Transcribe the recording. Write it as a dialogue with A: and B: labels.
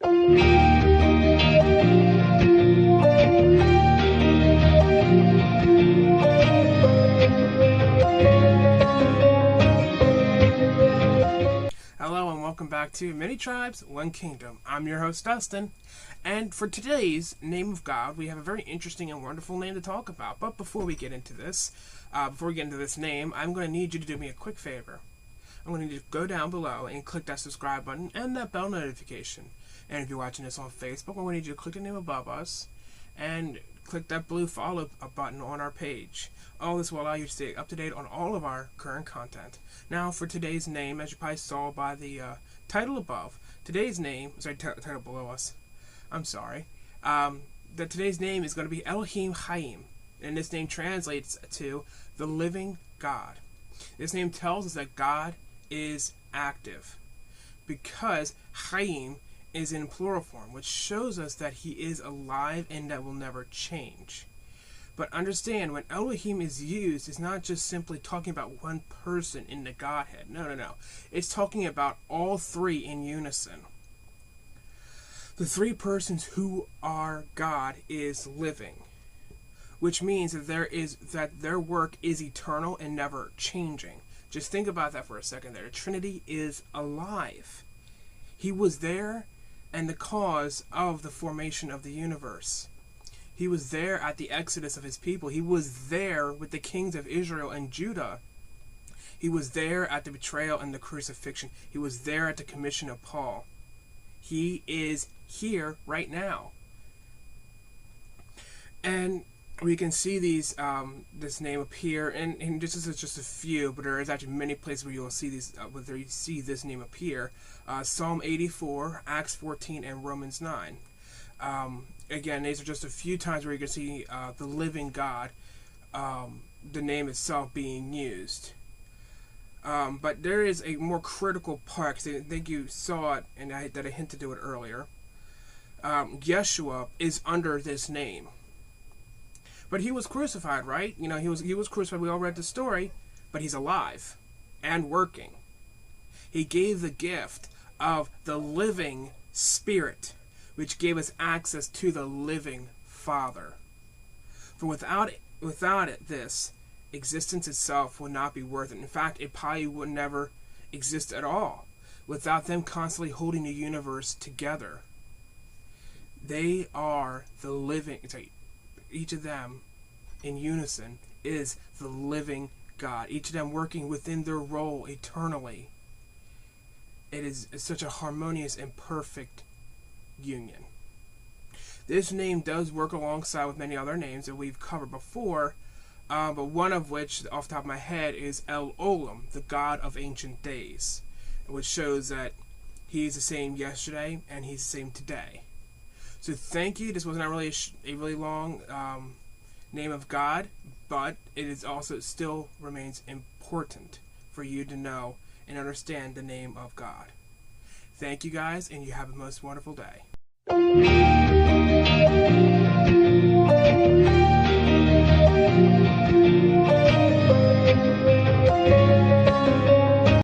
A: Hello and welcome back to Many Tribes, One Kingdom. I'm your host, Dustin, and for today's Name of God, we have a very interesting and wonderful name to talk about. But before we get into this, name, I'm going to need you to do me a quick favor. I'm going to need you to go down below and click that subscribe button and that bell notification. And if you're watching this on Facebook, I'm going to need you to click the name above us and click that blue follow button on our page. All this will allow you to stay up to date on all of our current content. Now, for today's name, as you probably saw by the title above, today's name, title below us, I'm sorry, that today's name is going to be Elohim Chayim, and this name translates to the living God. This name tells us that God is active, because Chayim is in plural form, which shows us that he is alive and that will never change. But understand, when Elohim is used, it's not just simply talking about one person in the Godhead. No. It's talking about all three in unison. The three persons who are God is living, which means that their work is eternal and never changing. Just think about that for a second there. The Trinity is alive. He was there and the cause of the formation of the universe. He was there at the exodus of his people. He was there with the kings of Israel and Judah. He was there at the betrayal and the crucifixion. He was there at the commission of Paul. He is here right now. And we can see this name appear, and this is just a few, but there is actually many places where you will see this name appear. Psalm 84, Acts 14, and Romans 9. Again, these are just a few times where you can see the living God, the name itself being used. But there is a more critical part, because I think you saw it, and that I hinted to it earlier. Yeshua is under this name. But he was crucified, right? You know, he was crucified. We all read the story, but he's alive and working. He gave the gift of the living Spirit, which gave us access to the living Father. For without it, this existence itself would not be worth it. In fact, it probably would never exist at all without them constantly holding the universe together. They are the living. Each of them in unison is the living God. Each of them working within their role eternally. It is such a harmonious and perfect union. This name does work alongside with many other names that we've covered before, but one of which, off the top of my head, is El Olam, the God of ancient days, which shows that he's the same yesterday and he's the same today. So thank you. This was not really a really long name of God, but it is also still remains important for you to know and understand the name of God. Thank you guys, and you have a most wonderful day.